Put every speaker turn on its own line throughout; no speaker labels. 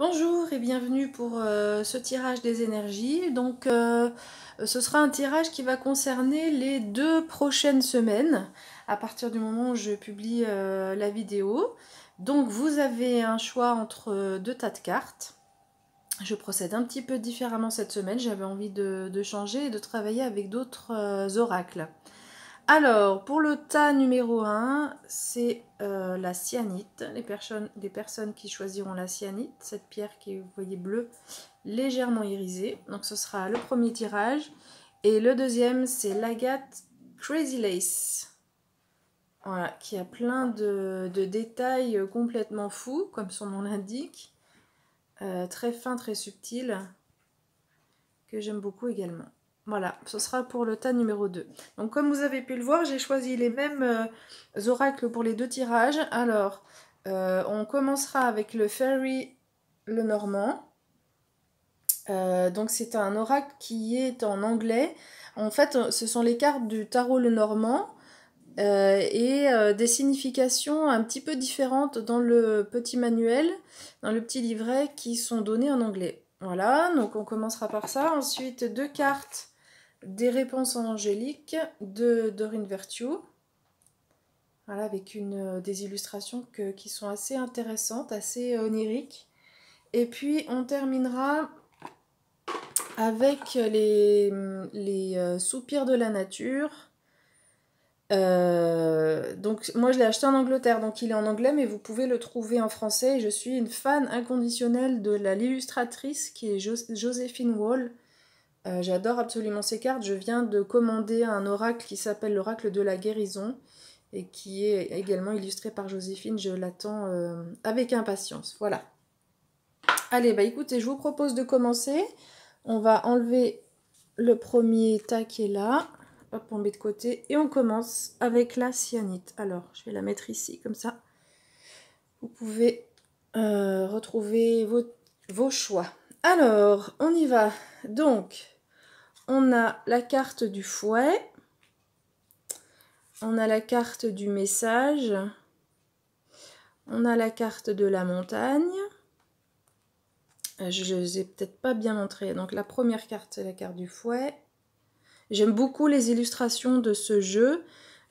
Bonjour et bienvenue pour ce tirage des énergies. Donc, ce sera un tirage qui va concerner les 2 prochaines semaines, à partir du moment où je publie la vidéo. Donc, vous avez un choix entre 2 tas de cartes. Je procède un petit peu différemment cette semaine. J'avais envie de changer et de travailler avec d'autres oracles. Alors, pour le tas numéro 1, c'est la cyanite. Les personnes qui choisiront la cyanite, cette pierre qui est, vous voyez, bleue, légèrement irisée. Donc, ce sera le premier tirage. Et le deuxième, c'est l'agate Crazy Lace. Voilà, qui a plein de détails complètement fous, comme son nom l'indique. Très fin, très subtil, que j'aime beaucoup également. Voilà, ce sera pour le tas numéro 2. Donc comme vous avez pu le voir, j'ai choisi les mêmes oracles pour les 2 tirages. Alors, on commencera avec le Fairy Lenormand. Donc c'est un oracle qui est en anglais. En fait, ce sont les cartes du tarot Lenormand et des significations un petit peu différentes dans le petit manuel, dans le petit livret qui sont données en anglais. Voilà, donc on commencera par ça. Ensuite, 2 cartes des réponses angéliques de Doreen Virtue. Voilà, avec des illustrations qui sont assez intéressantes, assez oniriques. Et puis on terminera avec les soupirs de la nature. Donc moi je l'ai acheté en Angleterre, donc il est en anglais, mais vous pouvez le trouver en français. Et je suis une fan inconditionnelle de l'illustratrice qui est Joséphine Wall. J'adore absolument ces cartes. Je viens de commander un oracle qui s'appelle l'oracle de la guérison et qui est également illustré par Joséphine. Je l'attends avec impatience. Voilà. Allez, bah écoutez, je vous propose de commencer. On va enlever le premier tas qui est là. Hop, on met de côté. Et on commence avec la cyanite. Alors, je vais la mettre ici, comme ça. Vous pouvez retrouver vos choix. Alors, on y va. Donc, on a la carte du fouet. On a la carte du message. On a la carte de la montagne. Je ne les ai peut-être pas bien montrées. Donc la première carte, c'est la carte du fouet. J'aime beaucoup les illustrations de ce jeu.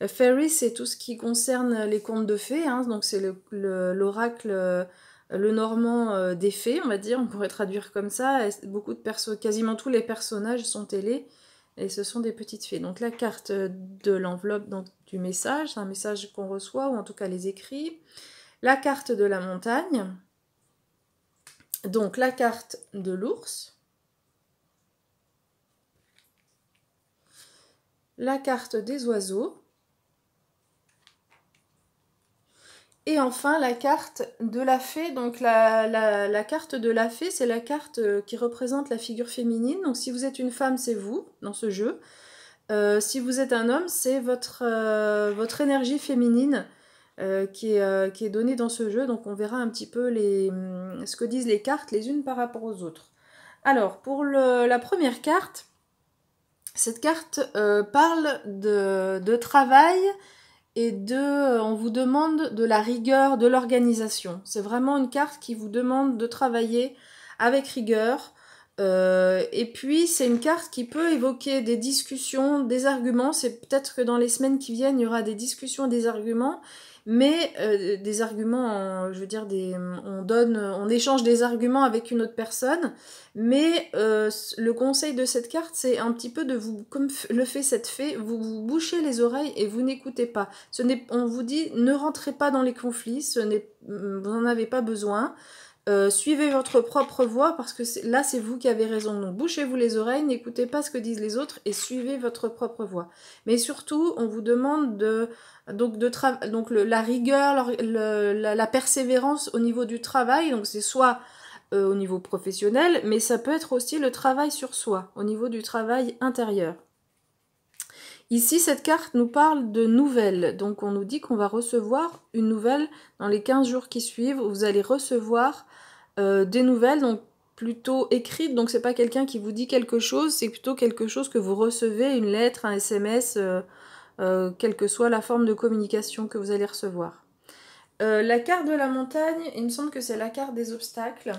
Fairy, c'est tout ce qui concerne les contes de fées. Hein. Donc c'est l'oracle Lenormand des fées, on va dire. On pourrait traduire comme ça. Quasiment tous les personnages sont télés. Et ce sont des petites fées. Donc la carte de l'enveloppe du message, c'est un message qu'on reçoit, ou en tout cas les écrits. La carte de la montagne. Donc la carte de l'ours. La carte des oiseaux. Et enfin la carte de la fée. Donc la carte de la fée, c'est la carte qui représente la figure féminine. Donc si vous êtes une femme, c'est vous dans ce jeu. Si vous êtes un homme, c'est votre énergie féminine qui est donnée dans ce jeu. Donc on verra un petit peu ce que disent les cartes les unes par rapport aux autres. Alors pour la première carte, cette carte parle de travail et on vous demande de la rigueur, de l'organisation. C'est vraiment une carte qui vous demande de travailler avec rigueur. Et puis c'est une carte qui peut évoquer des discussions, des arguments. C'est peut-être que dans les semaines qui viennent, il y aura des discussions, des arguments. Mais des arguments, je veux dire, on échange des arguments avec une autre personne. Mais le conseil de cette carte, c'est un petit peu comme le fait cette fée, vous bouchez les oreilles et vous n'écoutez pas. On vous dit, ne rentrez pas dans les conflits, vous n'en avez pas besoin. Suivez votre propre voie parce que là c'est vous qui avez raison. Donc bouchez-vous les oreilles, n'écoutez pas ce que disent les autres et suivez votre propre voie. Mais surtout, on vous demande la rigueur, la persévérance au niveau du travail. Donc c'est soit au niveau professionnel, mais ça peut être aussi le travail sur soi, au niveau du travail intérieur. Ici, cette carte nous parle de nouvelles. Donc, on nous dit qu'on va recevoir une nouvelle dans les 15 jours qui suivent. Vous allez recevoir des nouvelles, donc plutôt écrites. Donc, c'est pas quelqu'un qui vous dit quelque chose, c'est plutôt quelque chose que vous recevez, une lettre, un SMS, quelle que soit la forme de communication que vous allez recevoir. La carte de la montagne, il me semble que c'est la carte des obstacles.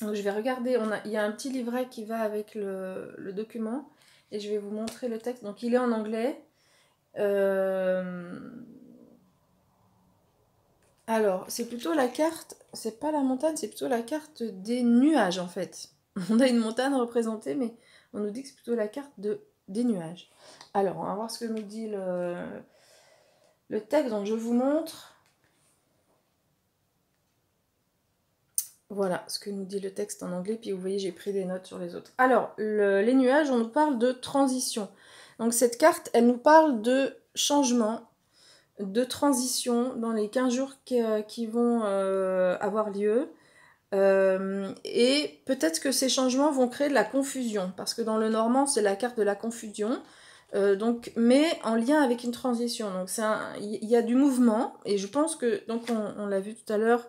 Donc je vais regarder, il y a un petit livret qui va avec le document et je vais vous montrer le texte. Donc il est en anglais. Alors, c'est plutôt la carte, c'est pas la montagne, c'est plutôt la carte des nuages en fait. On a une montagne représentée, mais on nous dit que c'est plutôt la carte des nuages. Alors, on va voir ce que nous dit le texte, donc je vous montre. Voilà ce que nous dit le texte en anglais, puis vous voyez, j'ai pris des notes sur les autres. Alors, les nuages, on nous parle de transition. Donc cette carte, elle nous parle de changement, de transition dans les 15 jours qui vont avoir lieu. Et peut-être que ces changements vont créer de la confusion, parce que dans le normand, c'est la carte de la confusion. Donc, mais en lien avec une transition. Donc il y a du mouvement, et je pense que, donc on l'a vu tout à l'heure,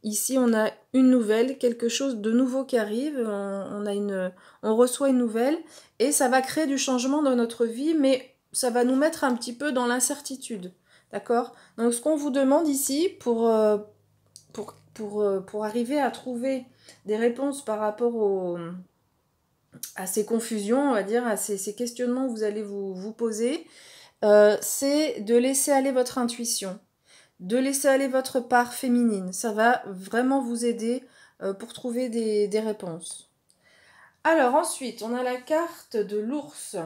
ici on a une nouvelle, quelque chose de nouveau qui arrive, on reçoit une nouvelle, et ça va créer du changement dans notre vie, mais ça va nous mettre un petit peu dans l'incertitude. D'accord? Donc ce qu'on vous demande ici, pour arriver à trouver des réponses par rapport à ces confusions, on va dire, à ces questionnements que vous allez vous poser, c'est de laisser aller votre intuition, de laisser aller votre part féminine. Ça va vraiment vous aider pour trouver des réponses. Alors ensuite, on a la carte de l'ours.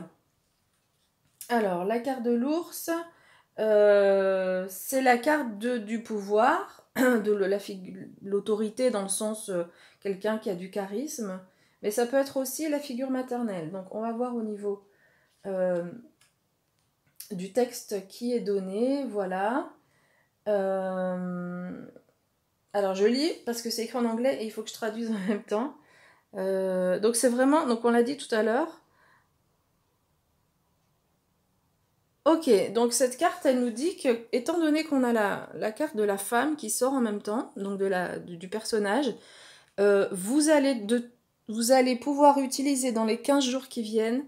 Alors, la carte de l'ours, c'est la carte du pouvoir, de l'autorité dans le sens quelqu'un qui a du charisme, mais ça peut être aussi la figure maternelle. Donc on va voir au niveau du texte qui est donné, voilà. Alors je lis parce que c'est écrit en anglais et il faut que je traduise en même temps. Donc c'est vraiment, donc on l'a dit tout à l'heure. Ok, donc cette carte, elle nous dit que, étant donné qu'on a la carte de la femme qui sort en même temps, donc du personnage, vous allez pouvoir utiliser dans les 15 jours qui viennent,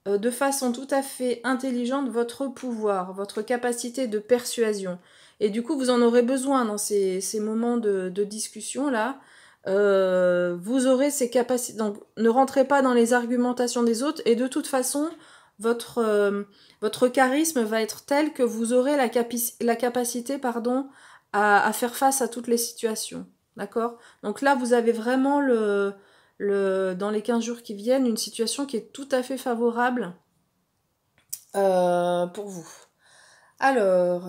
de façon tout à fait intelligente, votre pouvoir, votre capacité de persuasion. Et du coup, vous en aurez besoin dans ces moments de discussion-là. Vous aurez ces capacités. Donc, ne rentrez pas dans les argumentations des autres. Et de toute façon, votre charisme va être tel que vous aurez la capacité, à faire face à toutes les situations. D'accord? Donc là, vous avez vraiment dans les 15 jours qui viennent, une situation qui est tout à fait favorable pour vous. Alors,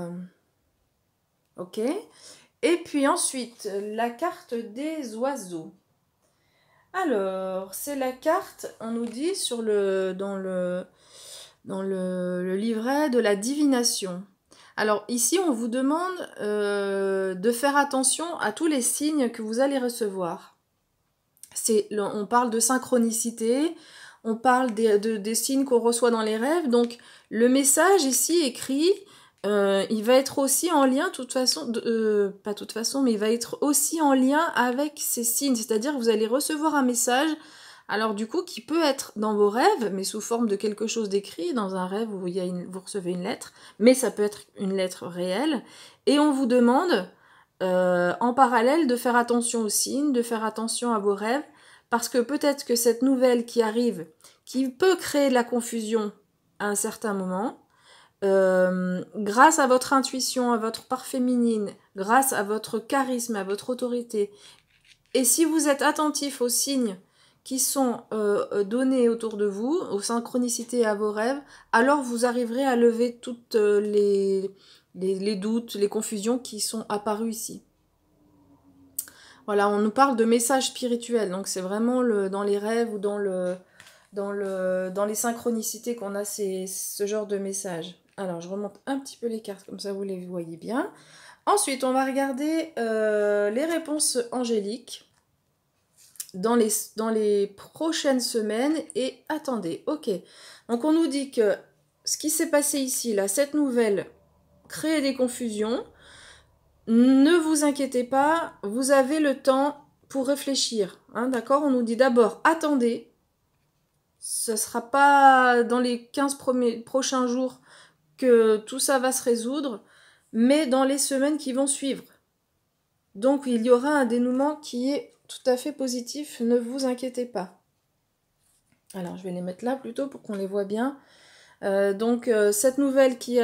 ok. Et puis ensuite, la carte des oiseaux. Alors, c'est la carte, on nous dit dans le livret de la divination. Alors ici, on vous demande de faire attention à tous les signes que vous allez recevoir. On parle de synchronicité, on parle des signes qu'on reçoit dans les rêves. Donc le message ici écrit, il va être aussi en lien, pas toute façon, mais il va être aussi en lien avec ces signes. C'est-à-dire que vous allez recevoir un message, alors du coup, qui peut être dans vos rêves, mais sous forme de quelque chose d'écrit, dans un rêve où vous recevez une lettre, mais ça peut être une lettre réelle, et on vous demande en parallèle de faire attention aux signes, de faire attention à vos rêves, parce que peut-être que cette nouvelle qui arrive, qui peut créer de la confusion à un certain moment, grâce à votre intuition, à votre part féminine, grâce à votre charisme, à votre autorité, et si vous êtes attentif aux signes qui sont donnés autour de vous, aux synchronicités et à vos rêves, alors vous arriverez à lever toutes les doutes, les confusions qui sont apparues ici. Voilà, on nous parle de messages spirituels, donc c'est vraiment dans les rêves ou dans les synchronicités qu'on a ce genre de messages. Alors, je remonte un petit peu les cartes, comme ça vous les voyez bien. Ensuite, on va regarder les réponses angéliques dans les prochaines semaines. Et attendez, ok. Donc, on nous dit que ce qui s'est passé ici, là, cette nouvelle crée des confusions. Ne vous inquiétez pas, vous avez le temps pour réfléchir. Hein, d'accord? On nous dit d'abord, attendez. Ce ne sera pas dans les 15 prochains jours que tout ça va se résoudre, mais dans les semaines qui vont suivre. Donc il y aura un dénouement qui est tout à fait positif, ne vous inquiétez pas. Alors, je vais les mettre là plutôt pour qu'on les voit bien. Donc, cette nouvelle qui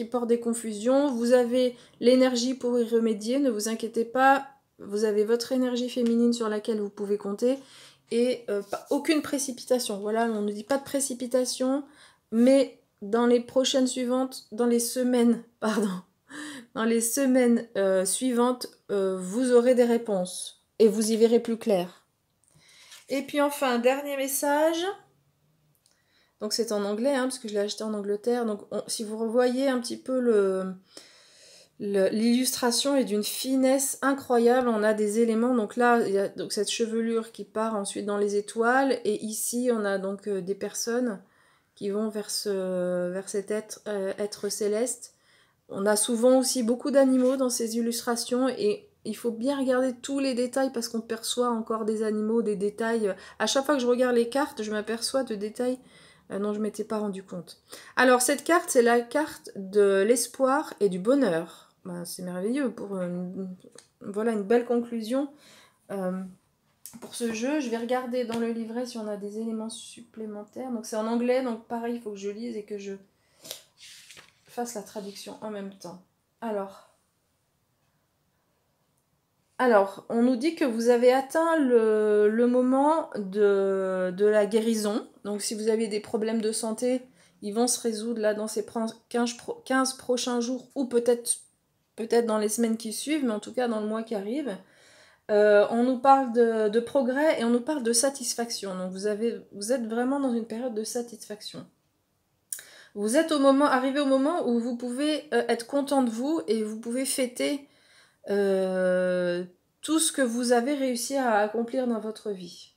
porte des confusions, vous avez l'énergie pour y remédier, ne vous inquiétez pas, vous avez votre énergie féminine sur laquelle vous pouvez compter, et aucune précipitation. Voilà, on ne dit pas de précipitation, mais dans les prochaines suivantes, dans les semaines, pardon, dans les semaines suivantes, vous aurez des réponses, et vous y verrez plus clair. Et puis enfin, dernier message. Donc c'est en anglais, hein, parce que je l'ai acheté en Angleterre. Donc si vous revoyez un petit peu l'illustration est d'une finesse incroyable. On a des éléments. Donc là, il y a donc cette chevelure qui part ensuite dans les étoiles. Et ici, on a donc des personnes qui vont vers cet être céleste. On a souvent aussi beaucoup d'animaux dans ces illustrations. Et il faut bien regarder tous les détails parce qu'on perçoit encore des animaux, des détails. À chaque fois que je regarde les cartes, je m'aperçois de détails dont je ne m'étais pas rendu compte. Alors, cette carte, c'est la carte de l'espoir et du bonheur. Ben, c'est merveilleux pour voilà, une belle conclusion pour ce jeu. Je vais regarder dans le livret si on a des éléments supplémentaires. Donc, c'est en anglais, donc pareil, il faut que je lise et que je fasse la traduction en même temps. Alors, on nous dit que vous avez atteint le moment de la guérison. Donc, si vous avez des problèmes de santé, ils vont se résoudre là dans ces 15 prochains jours ou peut-être dans les semaines qui suivent, mais en tout cas dans le mois qui arrive. On nous parle de progrès et on nous parle de satisfaction. Donc, vous êtes vraiment dans une période de satisfaction. Vous êtes arrivé au moment où vous pouvez être content de vous et vous pouvez fêter tout ce que vous avez réussi à accomplir dans votre vie.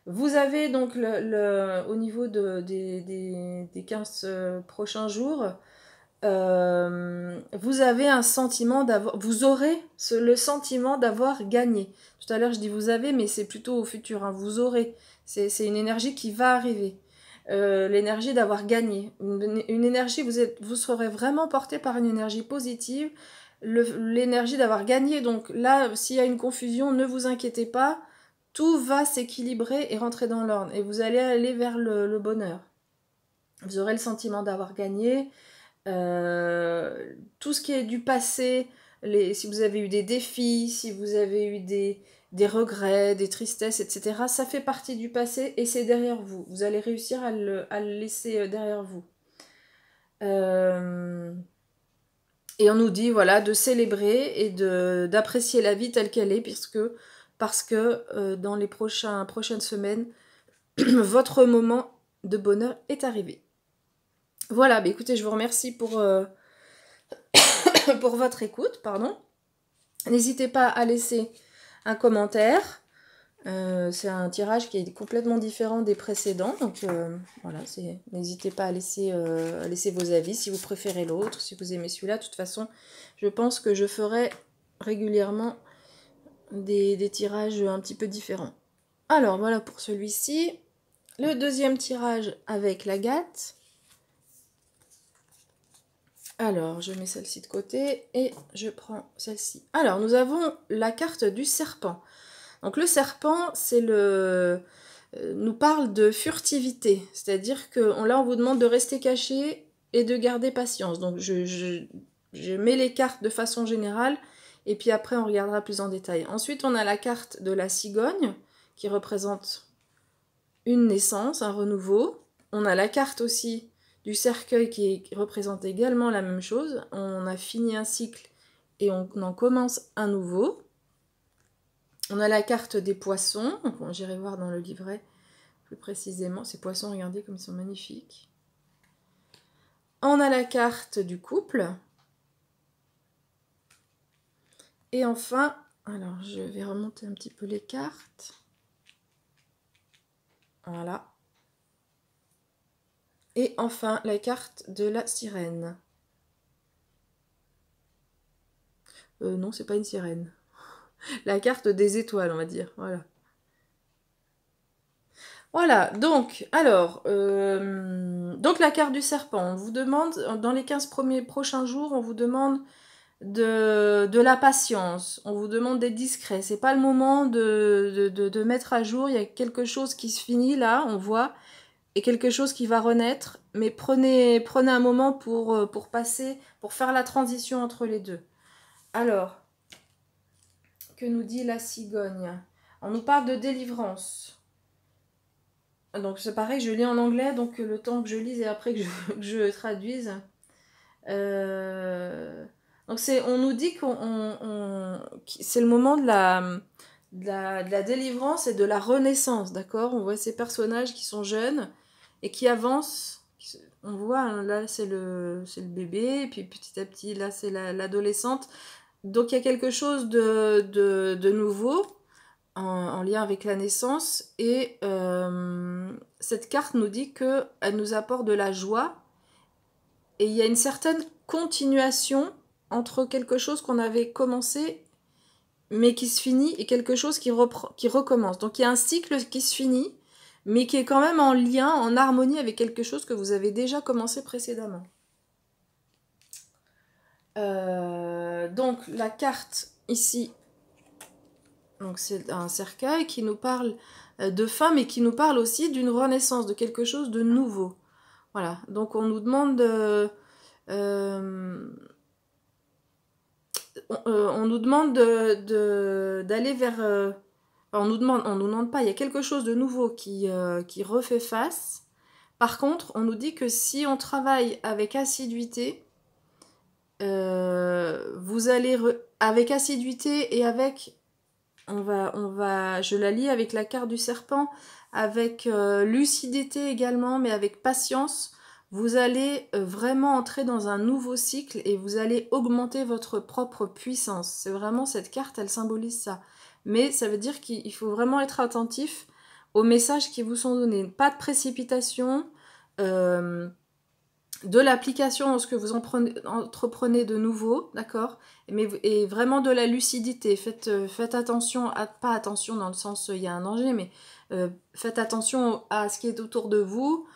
Vous avez donc au niveau des 15 prochains jours, vous avez un sentiment vous aurez le sentiment d'avoir gagné. Tout à l'heure je dis vous avez, mais c'est plutôt au futur, hein. Vous aurez, c'est une énergie qui va arriver. L'énergie d'avoir gagné. Une énergie, vous serez vraiment porté par une énergie positive, l'énergie d'avoir gagné. Donc là, s'il y a une confusion, ne vous inquiétez pas, tout va s'équilibrer et rentrer dans l'ordre. Et vous allez aller vers le bonheur. Vous aurez le sentiment d'avoir gagné. Tout ce qui est du passé, si vous avez eu des défis, si vous avez eu des regrets, des tristesses, etc. Ça fait partie du passé et c'est derrière vous. Vous allez réussir à le laisser derrière vous. Et on nous dit voilà, de célébrer et d'apprécier la vie telle qu'elle est, parce que dans les prochaines semaines, votre moment de bonheur est arrivé. Voilà, bah écoutez, je vous remercie pour votre écoute, pardon. N'hésitez pas à laisser un commentaire. C'est un tirage qui est complètement différent des précédents. Donc voilà, n'hésitez pas à laisser vos avis si vous préférez l'autre, si vous aimez celui-là. De toute façon, je pense que je ferai régulièrement des tirages un petit peu différents. Alors voilà pour celui-ci. Le deuxième tirage avec l'agate. Alors, je mets celle-ci de côté et je prends celle-ci. Alors, nous avons la carte du serpent. Donc, le serpent, nous parle de furtivité. C'est-à-dire que là, on vous demande de rester caché et de garder patience. Donc, je mets les cartes de façon générale et puis après, on regardera plus en détail. Ensuite, on a la carte de la cigogne qui représente une naissance, un renouveau. On a la carte aussi du cercueil qui représente également la même chose. On a fini un cycle et on en commence un nouveau. On a la carte des poissons. Bon, j'irai voir dans le livret plus précisément. Ces poissons, regardez comme ils sont magnifiques. On a la carte du couple. Et enfin, alors je vais remonter un petit peu les cartes. Voilà. Et enfin, la carte de la sirène. Non, c'est pas une sirène. La carte des étoiles, on va dire. Voilà. Voilà, donc, alors, donc la carte du serpent. On vous demande, dans les 15 prochains jours, on vous demande de la patience. On vous demande d'être discret. C'est pas le moment de mettre à jour. Il y a quelque chose qui se finit là, on voit, et quelque chose qui va renaître. Mais prenez un moment pour passer, pour faire la transition entre les deux. Alors, que nous dit la cigogne? On nous parle de délivrance. Donc c'est pareil, je lis en anglais, donc le temps que je lise et après que je traduise. Donc on nous dit que c'est le moment de la délivrance et de la renaissance, d'accord? On voit ces personnages qui sont jeunes et qui avancent. On voit, hein, là c'est le bébé, et puis petit à petit, là c'est l'adolescente. Donc il y a quelque chose de nouveau en lien avec la naissance. Et cette carte nous dit qu'elle nous apporte de la joie. Et il y a une certaine continuation entre quelque chose qu'on avait commencé mais qui se finit et quelque chose qui recommence. Donc il y a un cycle qui se finit mais qui est quand même en lien, en harmonie avec quelque chose que vous avez déjà commencé précédemment. Donc la carte ici, donc c'est un cercueil qui nous parle de fin, mais qui nous parle aussi d'une renaissance, de quelque chose de nouveau. Voilà, donc on nous demande on nous demande d'aller vers... on nous demande pas, il y a quelque chose de nouveau qui refait face. Par contre, on nous dit que si on travaille avec assiduité, vous allez... avec assiduité et avec... je la lis avec la carte du serpent, avec lucidité également, mais avec patience. Vous allez vraiment entrer dans un nouveau cycle et vous allez augmenter votre propre puissance. C'est vraiment cette carte, elle symbolise ça. Mais ça veut dire qu'il faut vraiment être attentif aux messages qui vous sont donnés. Pas de précipitation, de l'application dans ce que vous entreprenez de nouveau, d'accord, et vraiment de la lucidité. Faites attention, pas attention dans le sens il y a un danger, mais faites attention à ce qui est autour de vous,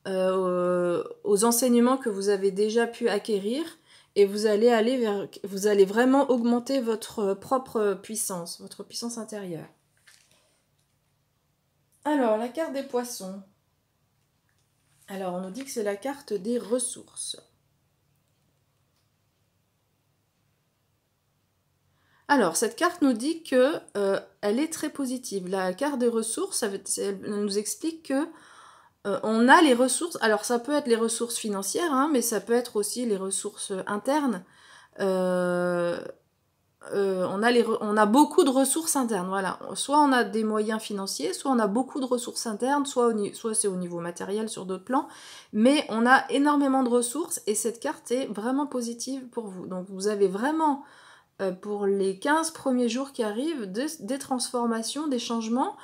aux enseignements que vous avez déjà pu acquérir, et vous allez vraiment augmenter votre propre puissance, votre puissance intérieure. Alors, la carte des poissons. Alors, on nous dit que c'est la carte des ressources. Alors, cette carte nous dit que elle est très positive. La carte des ressources, elle nous explique que on a les ressources. Alors, ça peut être les ressources financières, hein, mais ça peut être aussi les ressources internes. On a beaucoup de ressources internes, voilà. Soit on a des moyens financiers, soit on a beaucoup de ressources internes, soit c'est au niveau matériel sur d'autres plans, mais on a énormément de ressources et cette carte est vraiment positive pour vous. Donc vous avez vraiment, pour les 15 premiers jours qui arrivent, des transformations, des changements.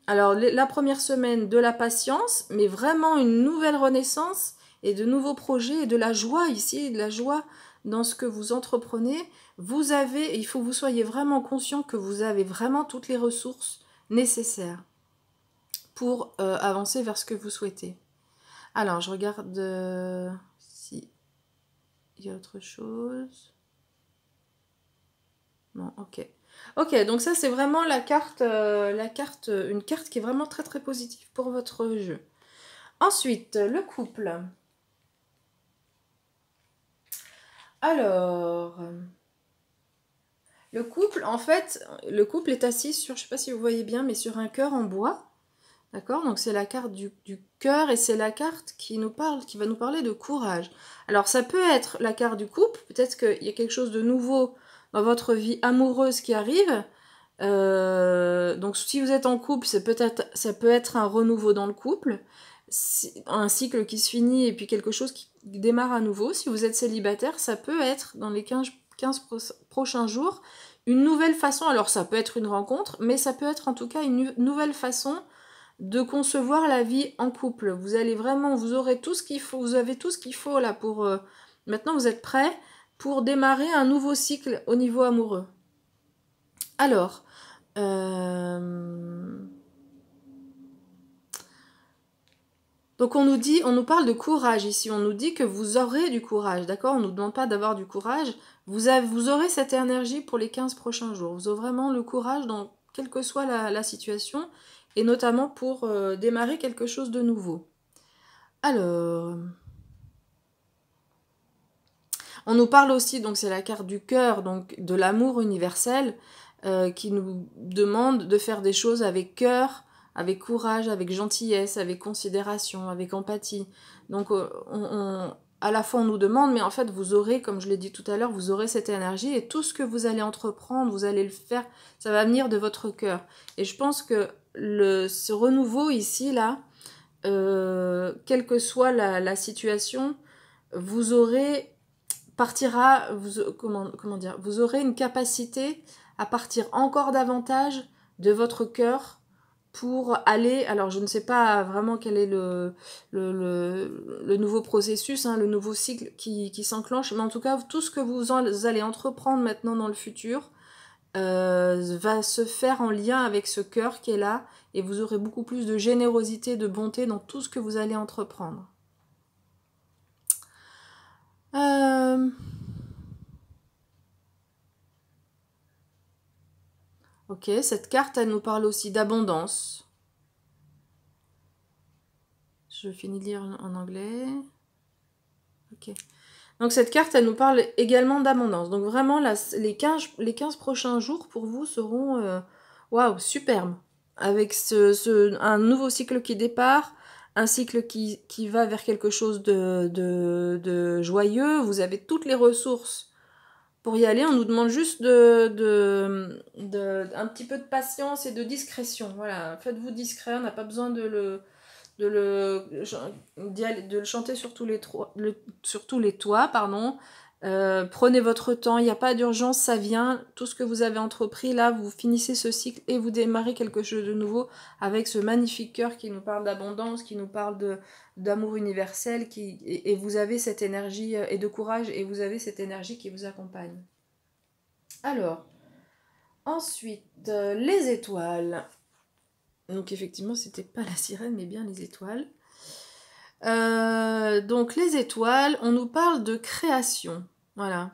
Alors la première semaine, de la patience, mais vraiment une nouvelle renaissance et de nouveaux projets et de la joie ici, de la joie dans ce que vous entreprenez. Il faut que vous soyez vraiment conscient que vous avez vraiment toutes les ressources nécessaires pour avancer vers ce que vous souhaitez. Alors, je regarde si il y a autre chose. Non, ok. Ok, donc ça c'est vraiment une carte qui est vraiment très très positive pour votre jeu. Ensuite, le couple. Alors, le couple, en fait, le couple est assis sur, je ne sais pas si vous voyez bien, mais sur un cœur en bois. D'accord? Donc c'est la carte du cœur et c'est la carte qui va nous parler de courage. Alors ça peut être la carte du couple, peut-être qu'il y a quelque chose de nouveau dans votre vie amoureuse qui arrive. Donc si vous êtes en couple, ça peut être un renouveau dans le couple, un cycle qui se finit et puis quelque chose qui démarre à nouveau. Si vous êtes célibataire, ça peut être dans les 15 prochains jours une nouvelle façon. Alors ça peut être une rencontre, mais ça peut être en tout cas une nouvelle façon de concevoir la vie en couple. Vous aurez tout ce qu'il faut, vous avez tout ce qu'il faut là pour... maintenant vous êtes prêts pour démarrer un nouveau cycle au niveau amoureux. Alors, Donc on nous parle de courage ici, on nous dit que vous aurez du courage, d'accord? On ne nous demande pas d'avoir du courage, vous aurez cette énergie pour les 15 prochains jours, vous aurez vraiment le courage dans quelle que soit la situation, et notamment pour démarrer quelque chose de nouveau. Alors, on nous parle aussi, donc c'est la carte du cœur, donc de l'amour universel, qui nous demande de faire des choses avec cœur, avec courage, avec gentillesse, avec considération, avec empathie. Donc à la fois on nous demande, mais en fait vous aurez, comme je l'ai dit tout à l'heure, vous aurez cette énergie et tout ce que vous allez entreprendre, vous allez le faire, ça va venir de votre cœur. Et je pense que ce renouveau ici, là, quelle que soit la situation, vous aurez comment dire, vous aurez une capacité à partir encore davantage de votre cœur pour aller, alors je ne sais pas vraiment quel est le nouveau processus, hein, le nouveau cycle qui s'enclenche, mais en tout cas, tout ce que vous allez entreprendre maintenant dans le futur va se faire en lien avec ce cœur qui est là, et vous aurez beaucoup plus de générosité, de bonté dans tout ce que vous allez entreprendre. Ok, cette carte, elle nous parle aussi d'abondance. Je finis de lire en anglais. Ok. Donc cette carte, elle nous parle également d'abondance. Donc vraiment, les 15 prochains jours pour vous seront waouh, superbes. Avec un nouveau cycle qui départ, un cycle qui va vers quelque chose de joyeux. Vous avez toutes les ressources pour y aller. On nous demande juste un petit peu de patience et de discrétion. Voilà, faites-vous discret, on n'a pas besoin de le chanter sur tous les toits, pardon. Prenez votre temps, il n'y a pas d'urgence, ça vient. Tout ce que vous avez entrepris, là, vous finissez ce cycle et vous démarrez quelque chose de nouveau avec ce magnifique cœur qui nous parle d'abondance, qui nous parle d'amour universel, et vous avez cette énergie et de courage, et vous avez cette énergie qui vous accompagne. Alors, ensuite, les étoiles. Donc effectivement, c'était pas la sirène, mais bien les étoiles. Donc les étoiles, on nous parle de création. Voilà.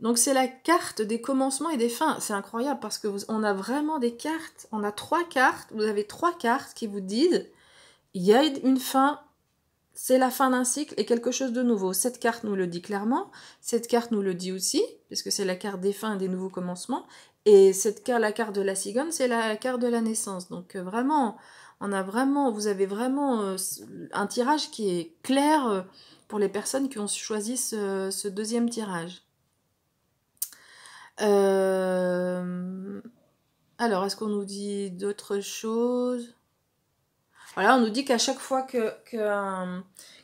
Donc c'est la carte des commencements et des fins. C'est incroyable parce que on a vraiment des cartes. On a 3 cartes. Vous avez 3 cartes qui vous disent il y a une fin, c'est la fin d'un cycle et quelque chose de nouveau. Cette carte nous le dit clairement. Cette carte nous le dit aussi, puisque c'est la carte des fins et des nouveaux commencements. Et la carte de la cigogne, c'est la carte de la naissance. Donc vraiment, vous avez vraiment un tirage qui est clair pour les personnes qui ont choisi ce deuxième tirage. Alors, est-ce qu'on nous dit d'autres choses? Voilà, on nous dit qu'à chaque fois que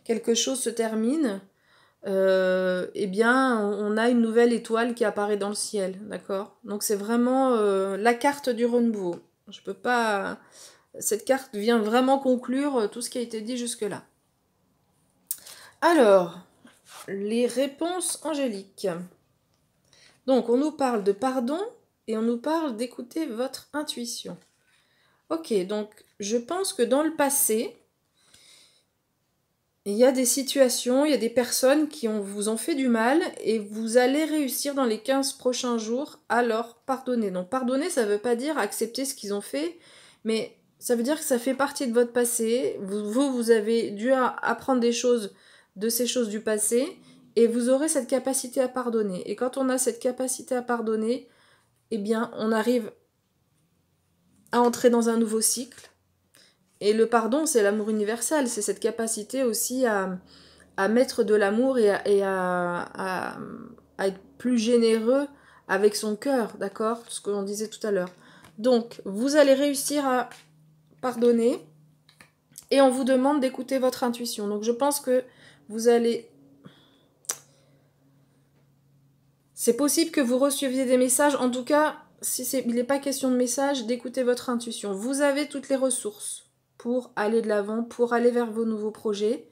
quelque chose se termine, eh bien, on a une nouvelle étoile qui apparaît dans le ciel, d'accord? Donc c'est vraiment la carte du renouveau. Je peux pas... Cette carte vient vraiment conclure tout ce qui a été dit jusque-là. Alors, les réponses angéliques. Donc, on nous parle de pardon et on nous parle d'écouter votre intuition. Ok, donc je pense que dans le passé, il y a des situations, il y a des personnes qui vous ont fait du mal et vous allez réussir dans les 15 prochains jours à leur pardonner. Donc pardonner, ça ne veut pas dire accepter ce qu'ils ont fait, mais ça veut dire que ça fait partie de votre passé. Vous avez dû apprendre des choses de ces choses du passé et vous aurez cette capacité à pardonner. Et quand on a cette capacité à pardonner, eh bien, on arrive à entrer dans un nouveau cycle. Et le pardon, c'est l'amour universel, c'est cette capacité aussi à mettre de l'amour et à être plus généreux avec son cœur, d'accord? Ce que l'on disait tout à l'heure. Donc, vous allez réussir à pardonner et on vous demande d'écouter votre intuition. Donc, je pense que vous allez... C'est possible que vous receviez des messages, en tout cas, il n'est pas question de message, d'écouter votre intuition. Vous avez toutes les ressources pour aller de l'avant, pour aller vers vos nouveaux projets,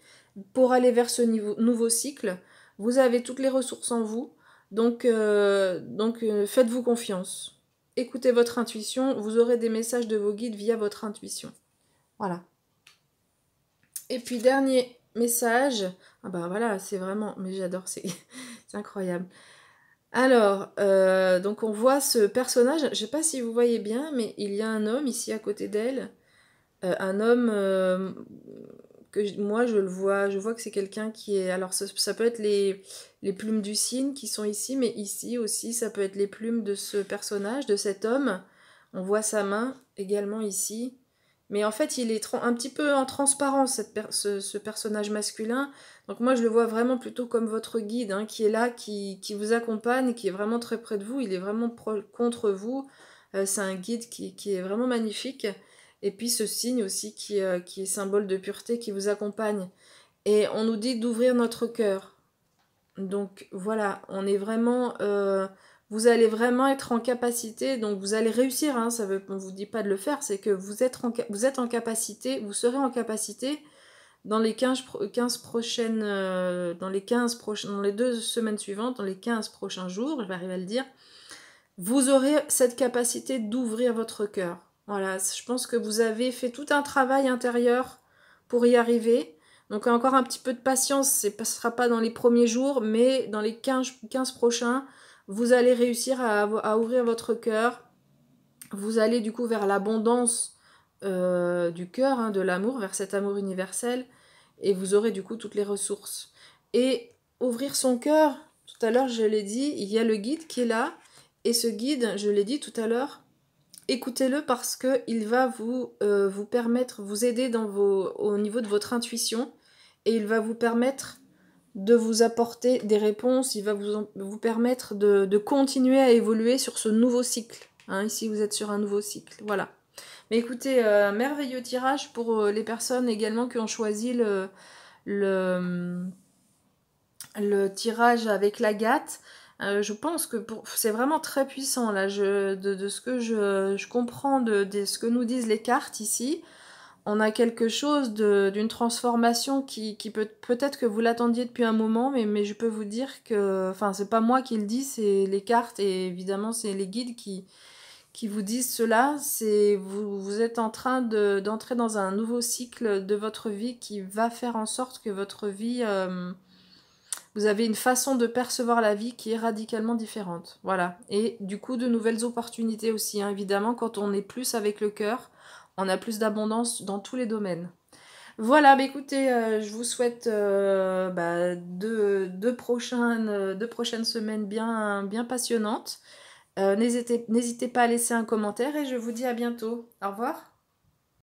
pour aller vers ce nouveau cycle. Vous avez toutes les ressources en vous, donc faites-vous confiance. Écoutez votre intuition, vous aurez des messages de vos guides via votre intuition. Voilà. Et puis dernier message. Ah ben voilà, c'est vraiment... Mais j'adore, c'est incroyable. Alors, donc on voit ce personnage, je ne sais pas si vous voyez bien, mais il y a un homme ici à côté d'elle. Un homme moi je vois que c'est quelqu'un qui est... Alors ça peut être les plumes du cygne qui sont ici, mais ici aussi ça peut être les plumes de ce personnage, de cet homme. On voit sa main également ici. Mais en fait il est un petit peu en transparence ce personnage masculin. Donc moi je le vois vraiment plutôt comme votre guide hein, qui est là, qui vous accompagne, qui est vraiment très près de vous, il est vraiment contre vous. C'est un guide qui est vraiment magnifique. Et puis ce signe aussi qui est symbole de pureté qui vous accompagne. Et on nous dit d'ouvrir notre cœur. Donc voilà, on est vraiment... vous allez vraiment être en capacité, donc vous allez réussir, hein, on ne vous dit pas de le faire, c'est que vous êtes en capacité, vous serez en capacité dans les 15 prochaines... dans les 2 semaines suivantes, dans les 15 prochains jours, je vais arriver à le dire, vous aurez cette capacité d'ouvrir votre cœur. Voilà, je pense que vous avez fait tout un travail intérieur pour y arriver. Donc encore un petit peu de patience, ce ne sera pas dans les premiers jours, mais dans les 15 prochains, vous allez réussir à ouvrir votre cœur. Vous allez du coup vers l'abondance du cœur, hein, de l'amour, vers cet amour universel, et vous aurez du coup toutes les ressources. Et ouvrir son cœur, tout à l'heure je l'ai dit, il y a le guide qui est là, et ce guide, je l'ai dit tout à l'heure, écoutez-le parce qu'il va vous permettre, vous aider au niveau de votre intuition, et il va vous permettre de vous apporter des réponses, il va vous permettre de continuer à évoluer sur ce nouveau cycle. Hein, ici, vous êtes sur un nouveau cycle, voilà. Mais écoutez, merveilleux tirage pour les personnes également qui ont choisi le, le tirage avec l'agate. Je pense que c'est vraiment très puissant là, de ce que je comprends de ce que nous disent les cartes ici. On a quelque chose d'une transformation qui peut-être que vous l'attendiez depuis un moment, mais je peux vous dire que, enfin c'est pas moi qui le dis, c'est les cartes et évidemment c'est les guides qui vous disent cela. Vous êtes en train d'entrer dans un nouveau cycle de votre vie qui va faire en sorte que votre vie... vous avez une façon de percevoir la vie qui est radicalement différente. Voilà. Et du coup, de nouvelles opportunités aussi, hein. Évidemment, quand on est plus avec le cœur, on a plus d'abondance dans tous les domaines. Voilà, bah écoutez, je vous souhaite deux prochaines semaines bien passionnantes. N'hésitez pas à laisser un commentaire et je vous dis à bientôt. Au revoir.